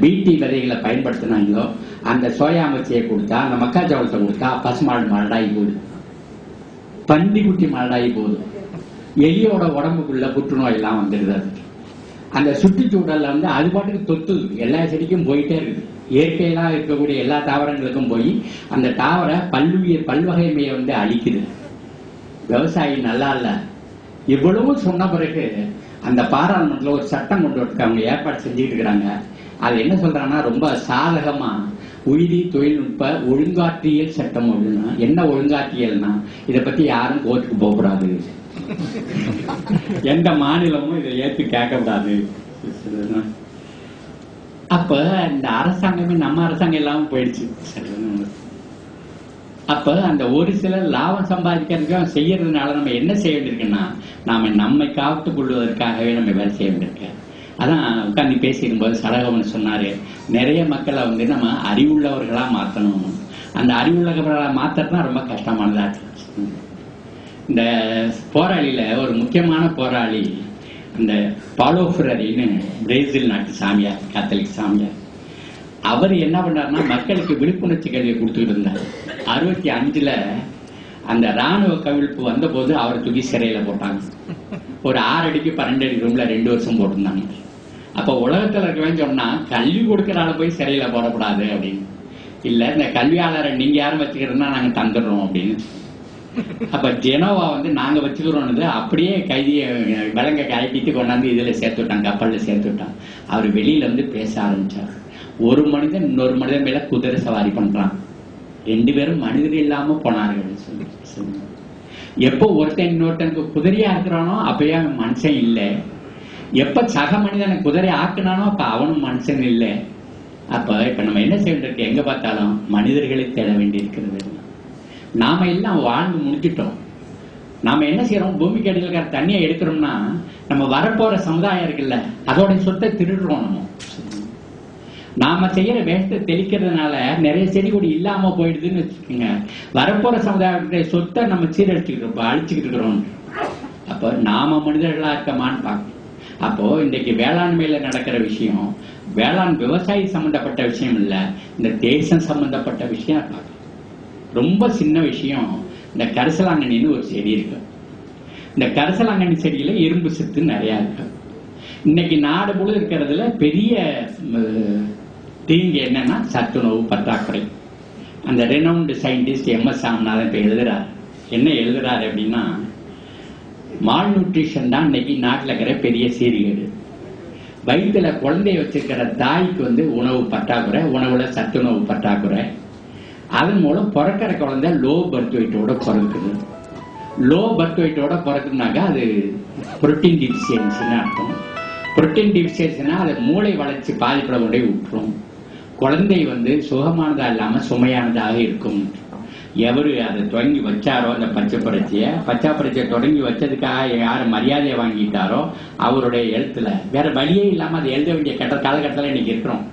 PT விதைகளை பயன்படுத்தினாங்களோ அந்த soya மச்சியை கொடுத்தா, அந்த மக்காச்சோளத்தை கொடுத்தா பசுமாடு மலடாகி போகுது, பன்னிக்குட்டி மலடாகி போகுது. எலியோட உடம்புக்குள்ள புற்றுநோய் எல்லாம் வந்துடுது. அந்த சுற்றுச்சூழல்ல அது பாட்டுக்கு தொத்து எல்லா செடிக்கும் போயிட்டே இருக்குது. இயற்கையெல்லாம் இருக்கக்கூடிய எல்லா தாவரங்களுக்கும் போய் அந்த தாவர பல்வகைமையை அழிக்குது. விவசாயி நல்லா இல்ல. இவ்வளவு சொன்ன பிறகு அந்த பாராளுமன்றத்தில் ஒரு சட்டம் கொண்டு வந்து அவங்க ஏற்பாடு செஞ்சுட்டு இருக்கிறாங்க. அது என்ன சொல்றாங்கன்னா, ரொம்ப சாதகமா உயிரி தொழில்நுட்ப ஒழுங்காற்றியல் சட்டம். அப்படின்னா என்ன ஒழுங்காற்றியல்னா, இதை பத்தி யாரும் கோர்ட்டுக்கு போகக்கூடாது, எந்த மாநிலமும் இதை ஏற்று கேட்கக்கூடாது. அப்ப இந்த அரசாங்கமே நம்ம அரசாங்கம் இல்லாம போயிடுச்சு. அப்ப அந்த ஒரு சிலர் லாபம் சம்பாதிக்கிறதுக்கு செய்யறதுனால நம்ம என்ன செய்ய வேண்டியிருக்குன்னா, நாம நம்மை காத்துக் கொள்வதற்காகவே நம்ம வேலை செய்ய வேண்டியிருக்க. அதான் உட்காந்து பேசிடும் போது சடகவன் சொன்னாரு, நிறைய மக்களை நம்ம அறிவுள்ளவர்களா மாற்றணும். அந்த அறிவுள்ளவர்களா மாற்றத்தான் ரொம்ப கஷ்டமானதாச்சு. இந்த போராளியில ஒரு முக்கியமான போராளி அந்த பாலோ ஃப்ரெரின்னு பிரேசில் நாட்டு சாமியார், கத்தோலிக் சாமியார். அவர் என்ன பண்ணாருன்னா, மக்களுக்கு விழிப்புணர்ச்சி கல்வியை கொடுத்துக்கிட்டு இருந்தார். 65ல் அந்த ராணுவ கவிழ்ப்பு வந்த போது அவரை தூக்கி சிறையில போட்டாங்க. ஒரு 6 அடிக்கு 12 அடி ரூம்ல 2 வருஷம் போட்டிருந்தாங்க. அப்ப உலகத்துல இருக்கவே சொன்னா, கல்வி கொடுக்கிற ஆளை போய் சிறையில போடக்கூடாது அப்படின்னு. இல்ல, இந்த கல்வியாளரை நீங்க யாரும் வச்சுக்கிறதுனா நாங்க தந்துடுறோம் அப்படின்னு. அப்ப ஜெனோவா நாங்க வச்சுக்கிறோம், அப்படியே கைதியை விலங்க கழட்டிட்டு கொண்டாந்து இதுல சேர்த்து விட்டாங்க, கப்பல்ல சேர்த்து விட்டாங்க. அவர் வெளியில பேச ஆரம்பிச்சார். ஒரு மனிதன் இன்னொரு மனிதன் மேல குதிரை சவாரி பண்றான், 2 பேரும் மனிதர் இல்லாம போனார்கள் சொல்லி. எப்போ ஒருத்தன் இன்னொருத்தனுக்கு குதிரையா இருக்கிறானோ அப்பயே அவன் மனுஷன் இல்லை. எப்ப சக மனிதனை குதிரை ஆக்குனானோ அப்ப அவனும் மனுஷன் இல்லை. அப்ப இப்ப நம்ம என்ன செய்யறது, எங்க பார்த்தாலும் மனிதர்களை தேட வேண்டி இருக்கிறது. நாம எல்லாம் வாழ்ந்து முடிச்சிட்டோம். நாம என்ன செய்யறோம், பூமிக்கு அடியில் தண்ணியை எடுக்கிறோம்னா நம்ம வரப்போற சமுதாயம் இருக்குல்ல, அதோட சொத்தை திருடுறோம். நாம செய்யற வேஸ்ட்டை தெளிக்கிறதுனால நிறைய செடி கொடி இல்லாம போயிடுதுன்னு வச்சுக்கோங்க. வரப்போற சமுதாயத்துடைய சொத்தை நம்ம சீரழிச்சுக்கிட்டு அழிச்சுக்கிட்டு இருக்கிறோம். அப்ப நாம மனிதர்களா இருக்கமான்னு பார்க்கணும். அப்போ இன்றைக்கு வேளாண்மையில நடக்கிற விஷயம் வேளாண் விவசாயி சம்பந்தப்பட்ட விஷயம் இல்ல, இந்த தேசம் சம்பந்தப்பட்ட விஷயம் பார்க்கணும். ரொம்ப சின்ன விஷயம், இந்த கரிசலாங்கண்ணின்னு ஒரு செடி இருக்கு. இந்த கரிசலாங்கண்ணி செடியில இரும்பு சத்து நிறைய இருக்கு. இன்னைக்கு நாடு முழு இருக்கிறதுல பெரிய தீங்கு என்னன்னா சத்துணவு பற்றாக்குறை. அந்த ரெனவுண்ட் சயின்டிஸ்ட் MS சாமிநாதன் இப்ப எழுதுறாரு. என்ன எழுதுறாரு அப்படின்னா, மால் நியூட்ரிஷன் தான் இன்னைக்கு நாட்டில் இருக்கிற பெரிய சீர்கேடு. வயிற்றுல குழந்தைய வச்சிருக்கிற தாய்க்கு உணவு பற்றாக்குறை, உணவுல சத்துணவு பற்றாக்குறை. அதன் மூலம் பிறக்கிற குழந்தை லோ பர்த் வெயிட்டோட பிறக்குது. லோ பர்த் வெயிட்டோட பிறக்குனாக்கா அது புரோட்டீன் டிஃபிஷியன்சின்னு அர்த்தம். புரோட்டீன் டிஃபிஷியன்சினா அது மூளை வளர்ச்சி பாதிப்பட கொண்டே விட்டுரும். குழந்தை சுகமானதா இல்லாம சுமையானதாக இருக்கும். எவரு அதை தொடங்கி வச்சாரோ, அந்த பச்சை பறிச்சியை தொடங்கி வச்சதுக்காக யாரு மரியாதையை வாங்கிட்டாரோ அவருடைய எழுத்துல வேற வழியே இல்லாம அதை எழுத வேண்டிய காலகட்டத்தில் இன்னைக்கு இருக்கிறோம்.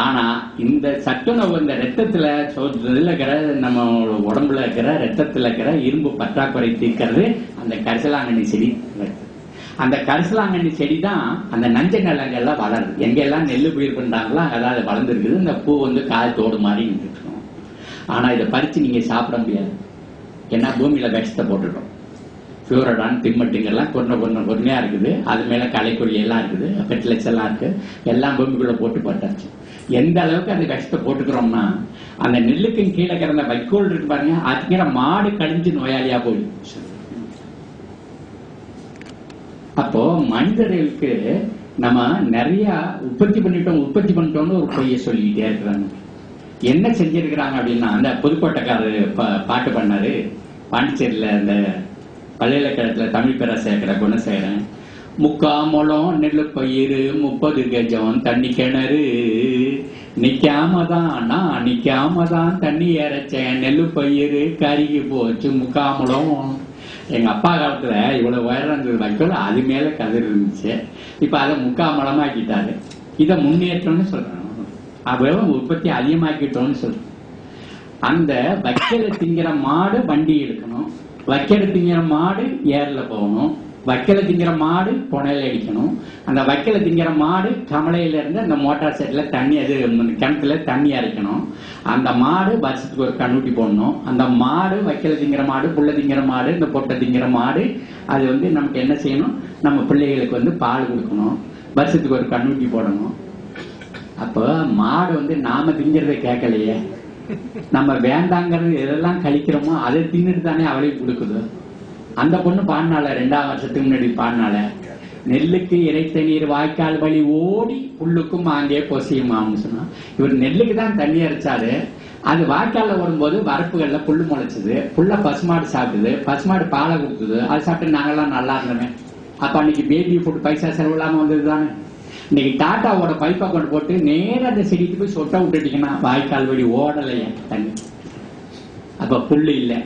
ஆனா இந்த சத்துணவு இந்த ரத்தத்துல இருக்கிற நம்ம உடம்புல இருக்கிற ரத்தத்துல இருக்கிற இரும்பு பற்றாக்குறை தீர்க்கிறது அந்த கரிசலாங்கண்ணி செடி. அந்த கரிசலாங்கண்ணி செடி தான் அந்த நஞ்ச நிலங்கள்லாம் வளருது. எங்கெல்லாம் நெல்லு பயிர் பண்றாங்களோ அதாவது வளர்ந்துருக்குது. இந்த பூ காய் தோடு மாதிரி இருக்கணும். ஆனா இதை பறிச்சு நீங்க சாப்பிட முடியாது. ஏன்னா பூமியில விஷத்தை போட்டுட்டோம். பியூரடான் திம்மட்டுங்கெல்லாம் கொன்னையா இருக்குது. அது மேல களைக்கொல்லி எல்லாம் இருக்குது, ஃபெர்டிலைசர் எல்லாம் இருக்கு. எல்லாம் பூமிக்குள்ள போட்டு பட்டாச்சு. எந்த அளவுக்கு அந்த விஷத்தை போட்டுக்கிறோம்னா, அந்த நெல்லுக்கு கீழே கிடந்த வைக்கோல் இருக்கு பாருங்க, அதுக்கிற மாடு கழிஞ்சு நோயாளியா போயிடுச்சு. அப்போ மனிதர்களுக்கு நம்ம நிறைய உற்பத்தி பண்ணிட்டோம்னு ஒரு பொய்ய சொல்லிக்கிட்டே இருக்கிறாங்க. என்ன செஞ்சிருக்கிறாங்க அப்படின்னா, அந்த புதுக்கோட்டைக்காரரு பாட்டு பண்ணாரு பாண்டிச்சேரியில, அந்த பல்கலைக்கழகத்துல தமிழ் பேராசிரியர் குணசேகரன். 3/4 முழம் நெல்லு பயிர் 30 கஜம் தண்ணி கிணறு, நிக்காமதான் தண்ணி இறைச்சேன், நெல்லு பயிர் கருகி போச்சு 3/4 முழம். எங்க அப்பா காலத்துல இவ்வளவு உயரம் இருந்தது வைக்கோல், அது மேல கதிர் இருந்துச்சு. இப்ப அதை 3/4 முழமாக்கிட்டாரு. இதை முன்னேற்றம்னு சொல்றாங்க. அவ்வளவு உற்பத்தி அதிகமாக்கிட்டோம்னு சொல்றோம். அந்த வைக்கல திங்கிற மாடு வண்டி எடுக்கணும், வைக்கல திங்கிற மாடு ஏர்ல போகணும், வைக்கல திங்கிற மாடு புனையில அடிக்கணும். அந்த வைக்கல திங்கிற மாடு கமலையில இருந்து அந்த மோட்டார் செட்ல தண்ணி, அது கிணத்துல தண்ணி அரைக்கணும். அந்த மாடு வருஷத்துக்கு ஒரு கண்ணுட்டி போடணும். அந்த மாடு வைக்கல திங்கிற மாடு, புள்ள திங்கிற மாடு, இந்த பொட்டை திங்கிற மாடு, அது நமக்கு என்ன செய்யணும், நம்ம பிள்ளைகளுக்கு பால் கொடுக்கணும், வருஷத்துக்கு ஒரு கண்ணுட்டி போடணும். அப்ப மாடு நாம திங்கிறத கேட்கலையே, நம்ம வேண்டாங்கிறது எதெல்லாம் கழிக்கிறோமோ அதை தின்னுட்டு தானே அவளையும் கொடுக்குது. அந்த பொண்ணு பாடினால 2ஆம் வருஷத்துக்கு முன்னாடி பாடினால, நெல்லுக்கு இறைத்த நீர் வாய்க்கால் வழி ஓடி புல்லுக்கும் அங்கே பொசியுமான்னு சொன்னா. இவர் நெல்லுக்கு தான் தண்ணி அரைச்சாரு, அது வாய்க்கால வரும்போது வரப்புகள்ல புல்லு முளைச்சது, புல்ல பசுமாடு சாப்பிடுது, பசுமாடு பாலை கொடுத்தது, அது சாப்பிட்டு நாங்கெல்லாம் நல்லா இருந்தோமே. அப்ப அன்னைக்கு பேபி ஃபுட் பைசா செலவு இல்லாம வந்தது தானே. இன்னைக்கு டாட்டாவோட பைப்பை கொண்டு போட்டு நேரம் அந்த செடிக்கு போய் சொட்ட விட்டுட்டீங்கன்னா வாய்க்கால் வழி ஓடலையே தண்ணி. அப்ப புல்லு இல்லை,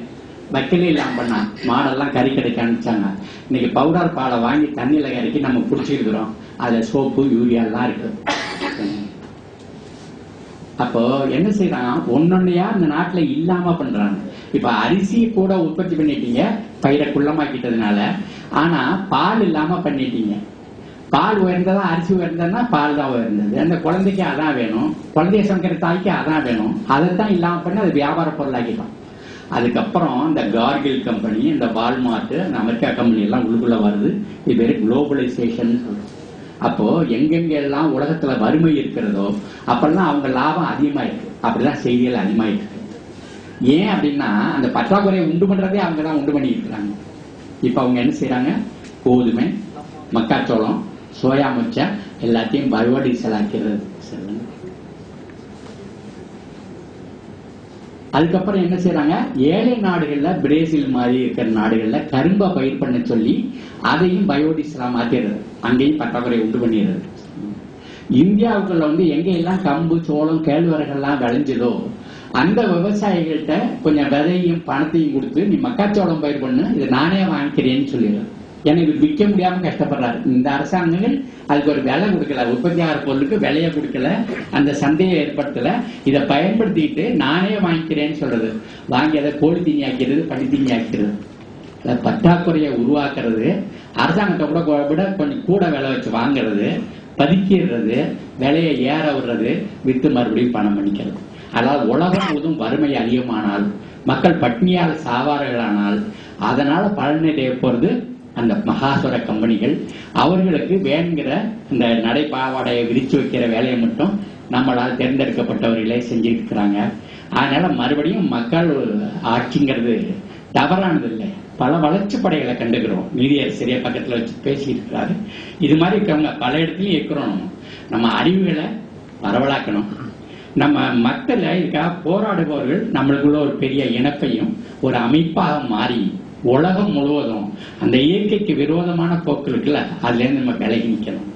வைக்கலே இல்லாம பண்ணா மாடெல்லாம் கறி கிடைக்க அனுப்பிச்சாங்க. இன்னைக்கு பவுடர் பாலை வாங்கி தண்ணியில கறக்கி நம்ம குடிச்சிருக்கிறோம். அதுல சோப்பு யூரியா எல்லாம் இருக்கு. அப்போ என்ன செய்யறாங்க, ஒன்னொன்னையா இந்த நாட்டுல இல்லாம பண்றாங்க. இப்ப அரிசி கூட உற்பத்தி பண்ணிட்டீங்க பயிரை குள்ளமாக்கிட்டதுனால, ஆனா பால் இல்லாம பண்ணிட்டீங்க. பால் உயர்ந்ததா அரிசி உயர்ந்ததுன்னா பால் தான் உயர்ந்தது. அந்த குழந்தைக்கு அதான் வேணும், குழந்தைய சமைக்கிற தாய்க்கு அதான் வேணும், அதைத்தான் இல்லாம பண்ணி அது வியாபார பொருளாக்கிட்டோம். அதுக்கப்புறம் இந்த கார்கில் கம்பெனி, இந்த வால்மார்ட், இந்த அமெரிக்கா கம்பெனி எல்லாம் உள்ளுக்குள்ள வருது. இது பேரு குளோபலைசேஷன் சொல்றோம். அப்போ எங்கெங்க எல்லாம் உலகத்துல வறுமை இருக்கிறதோ அப்பெல்லாம் அவங்க லாபம் அதிகமா இருக்கு. அப்படிதான் செய்திகள் அதிகமா இருக்கு. ஏன் அப்படின்னா அந்த பற்றாக்குறையை உண்டு பண்றதே அவங்கதான் உண்டு பண்ணி இருக்கிறாங்க. இப்ப அவங்க என்ன செய்யறாங்க, கோதுமை, மக்காச்சோளம், சோயா முச்சை எல்லாத்தையும் பயோடீசல் ஆக்கிறது. அதுக்கப்புறம் என்ன செய்யறாங்க, ஏழை நாடுகள்ல பிரேசில் மாதிரி இருக்கிற நாடுகள்ல கரும்பா பயிர் பண்ண சொல்லி அதையும் பயோடீசலா மாத்திடுறது, அங்கேயும் பற்றாக்குறை உண்டு பண்ணிடுறது. இந்தியாவுக்குள்ள எங்க எல்லாம் கம்பு, சோளம், கேழ்வரகெல்லாம் விளைஞ்சதோ அந்த விவசாயிகள்கிட்ட கொஞ்சம் விதையும் பணத்தையும் கொடுத்து நீ மக்காச்சோளம் பயிர் பண்ணு, இதை நானே வாங்கிக்கிறேன்னு சொல்லிடுறேன். ஏன்னா இவர் விற்க முடியாம கஷ்டப்படுறாரு. இந்த அரசாங்கங்கள் அதுக்கு ஒரு விலை கொடுக்கல, உற்பத்தியாகிற பொருளுக்கு விலையை கொடுக்கல, அந்த சந்தையை ஏற்படுத்தல. இதை பயன்படுத்திட்டு நானே வாங்கிக்கிறேன்னு சொல்றது, வாங்கி அதை கோழி தீனி ஆக்கிறது, பனி தீனி ஆக்கிறது. பற்றாக்குறையை உருவாக்குறது, அரசாங்கத்தை கூட விட கொஞ்சம் கூட விலை வச்சு வாங்குறது, பதுக்கிடுறது, விலையை ஏற விடுறது, வித்து மறுபடியும் பணம் பண்ணிக்கிறது. அதாவது உலகம் முழுவதும் வறுமை அதிகமானால், மக்கள் பட்னியால் சாவார்களானால், அதனால பலனடைய போறது அந்த மகாசுர கம்பெனிகள். அவர்களுக்கு வேணுங்கிற இந்த நடைபாவாடையை விரிச்சு வைக்கிற வேலையை மட்டும் நம்மளால் தேர்ந்தெடுக்கப்பட்டவர்களே செஞ்சிருக்கிறாங்க. அதனால மறுபடியும் மக்கள் ஆட்சிங்கிறது தவறானது இல்லை. பல வளர்ச்சி படைகளை கண்டுக்கிறோம். நீதியரசரிய பக்கத்துல வச்சு பேசி இருக்கிறாரு. இது மாதிரி இருக்கவங்க பல இடத்துலயும் இருக்கிறோம். நம்ம அறிவுகளை பரவலாக்கணும். நம்ம மக்கள் இதுக்காக போராடுபவர்கள் நம்மளுக்குள்ள ஒரு பெரிய இணைப்பையும் ஒரு அமைப்பாக மாறி உலகம் முழுவதும் அந்த இயற்கைக்கு விரோதமான போக்கு இருக்குல்ல, அதுல இருந்து நம்ம விலகி நிக்கணும்.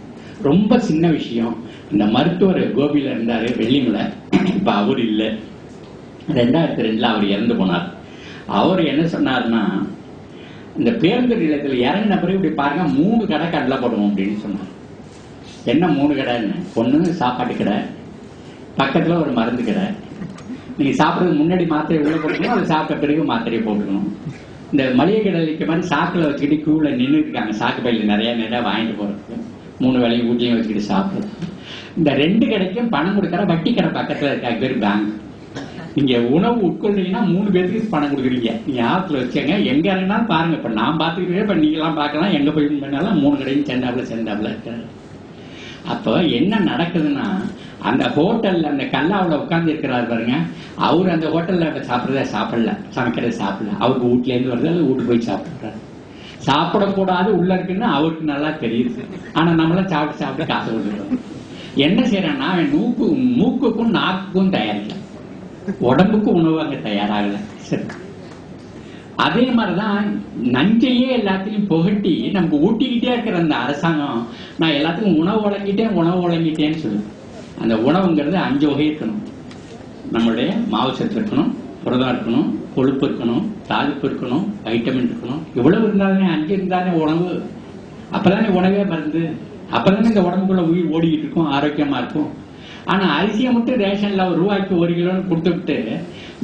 ரொம்ப சின்ன விஷயம். இந்த மருத்துவர் கோபியில இருந்தாரு, வெள்ளிமலை. இப்ப அவர் இல்லை. 2002 அவர் இறந்து போனார். அவர் என்ன சொன்னார்னா, இந்த பேருந்து நிலையத்தில் இறங்கின பிறகு இப்படி பாருங்க 3 கடை கடலை போடுவோம் அப்படின்னு சொன்னார். என்ன 3 கடைன்னு? ஒண்ணு சாப்பாட்டு கடை, பக்கத்துல ஒரு மருந்து கடை. நீங்க சாப்பிட்றதுக்கு முன்னாடி மாத்திரை உள்ள போட்டுக்கணும், அது சாப்பிட்ட பிறகு மாத்திரையை போட்டுக்கணும். இந்த மளிகை கடைக்கு மாதிரி சாக்குல வச்சுக்கிட்டு கியூல நின்று இருக்காங்க, சாக்கு பையில நிறைய வாங்கிட்டு போறதுக்கு, 3 வேளையும் ஊட்டியும் வச்சுக்கிட்டு சாப்பிடுறது. இந்த 2 கடைக்கும் பணம் கொடுக்கற வட்டி கடை பக்கத்துல இருக்க பேர் பேங்க். நீங்க உணவு உட்கொள்றீங்கன்னா 3 பேருக்கு பணம் கொடுக்குறீங்க. நீங்க ஆத்துல வச்சுங்க, எங்க இறங்கினாலும் பாருங்க. இப்ப நான் பாத்துக்கிட்டே, இப்ப நீங்க எல்லாம் பாக்கலாம், எங்க போய் பண்ணாலும் 3 கடையும் சேர்ந்தாப்புல இருக்காரு. அப்ப என்ன நடக்குதுன்னா, அந்த ஹோட்டல்ல அந்த கல்லாவுல உட்கார்ந்து இருக்கிறாரு பாருங்க, அவரு அந்த ஹோட்டல்ல சாப்பிடறத சாப்பிடல, சமைக்கிறத சாப்பிடல, அவருக்கு வீட்டுல இருந்து வருது, அது வீட்டு போய் சாப்பிடுறாரு. சாப்பிடக்கூடாது உள்ள இருக்குன்னு அவருக்கு நல்லா தெரியுது. ஆனா நம்மளாம் சாப்பிட்டு சாப்பிட்டு காசு கொடுக்குறோம். என்ன செய்யறான்னா, அவன் மூக்குக்கும் நாக்குக்கும் தயாரிக்கல, உடம்புக்கு உணவு அங்க தயாராகல. சரி, அதே மாதிரிதான் நஞ்சையே எல்லாத்தையும் புகட்டி நமக்கு ஊட்டிக்கிட்டே இருக்கிற அந்த அரசாங்கம், நான் எல்லாத்துக்கும் உணவு வழங்கிட்டேன்னு சொல்லு. அந்த உணவுங்கிறது 5 வகை இருக்கணும். நம்மளுடைய மாவுசத்து இருக்கணும், புரதம் இருக்கணும், கொழுப்பு இருக்கணும், தாளிப்பு இருக்கணும், வைட்டமின் இருக்கணும். இவ்வளவு இருந்தாலே 5 இருந்தாலே உணவு. அப்பதானே உணவே மருந்து. அப்பதானே இந்த உடம்புக்குள்ள உயிர் ஓடிக்கிட்டு இருக்கும், ஆரோக்கியமா இருக்கும். ஆனா அரிசியை மட்டும் ரேஷன்ல ரூபாய்க்கு 1 கிலோன்னு கொடுத்து விட்டு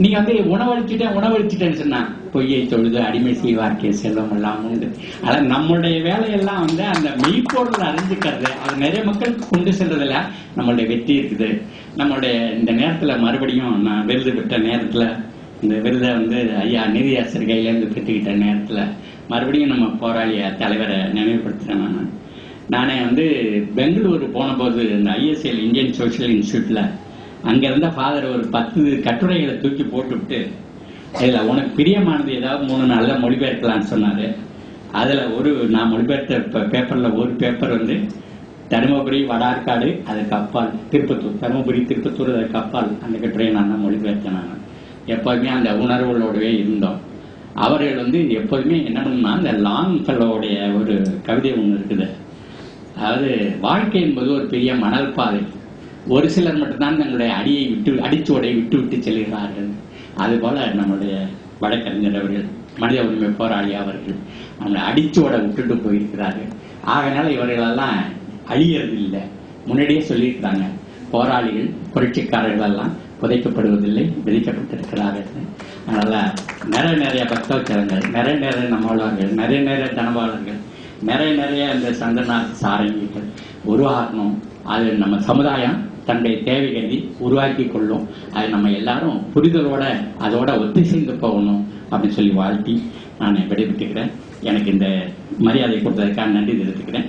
நீங்க வந்து உணவளிச்சுட்டேன்னு சொன்னா பொய்யை தொழுது அடிமை செய்வார்க்கே செல்வம் எல்லாம் உண்டு. ஆனா நம்மளுடைய வேலையெல்லாம் வந்து அந்த மெய்ப்பொருள் அறிஞ்சுக்கிறது, அது நிறைய மக்களுக்கு கொண்டு செல்றதுல நம்மளுடைய வெற்றி இருக்குது. நம்மளுடைய இந்த நேரத்துல மறுபடியும் நான் விருது பெற்ற நேரத்துல, இந்த விருதை வந்து ஐயா நீதியாசர் கையிலேருந்து பெற்றுக்கிட்ட நேரத்துல மறுபடியும் நம்ம போராளிய தலைவரை நினைவுபடுத்துறேன். நானே வந்து பெங்களூரு போன போது இந்த ISL இந்தியன் சோசியல் இன்ஸ்டியூட்ல அங்க இருந்த ஃபாதர் ஒரு 10 கட்டுரைகளை தூக்கி போட்டுவிட்டு இதுல உனக்கு பிரியமானது ஏதாவது 3 நாள்ல மொழிபெயர்க்கலாம்னு சொன்னாரு. அதுல நான் மொழிபெயர்த்த பேப்பர்ல ஒரு பேப்பர் வந்து தருமபுரி வடார்காடு அதுக்கு அப்பால் திருப்பத்தூர், தருமபுரி திருப்பத்தூர் அதுக்கு அப்பால் அந்த கட்டுரையை நான் தான் மொழிபெயர்த்தேன். நான் எப்போதுமே அந்த உணர்வுகளோடவே இருந்தோம். அவர்கள் வந்து எப்போதுமே என்ன பண்ணா, அந்த லாங் ஃபெல்லோடைய ஒரு கவிதை ஒன்று இருக்குது. அதாவது வாழ்க்கை என்பது ஒரு பெரிய மணல் பாதை, ஒரு சிலர் மட்டும்தான் தங்களுடைய அடிச்சுவடை விட்டு விட்டு செல்கிறார்கள். அதுபோல நம்முடைய வழக்கறிஞர் அவர்கள், மனித உரிமை போராளி அவர்கள் நம்மளை அடிச்சுவடை விட்டுட்டு போயிருக்கிறார்கள். ஆகையினால இவர்களெல்லாம் அழியறது இல்லை. முன்னாடியே சொல்லியிருக்கிறாங்க, போராளிகள் புரட்சிக்காரர்கள் எல்லாம் புதைக்கப்படுவதில்லை, விதிக்கப்பட்டிருக்கிறார்கள். அதனால நிறைய பக்தவச்சரங்கள், நிறைய நம்மாளர்கள், நிறைய தனபாளர்கள், நிறைய அந்த சந்தனார் சாரங்கிகள் உருவாகணும். அது நம்ம சமுதாயம் தன்னுடைய தேவைகளை உருவாக்கி கொள்ளும். அது நம்ம எல்லாரும் புரிதலோட அதோட ஒத்திசைந்து போகணும் அப்படின்னு சொல்லி வாழ்த்தி நான் விடைபெற்றுக்கிறேன். எனக்கு இந்த மரியாதை கொடுத்ததற்காக நன்றி தெரிவித்துக்கிறேன்.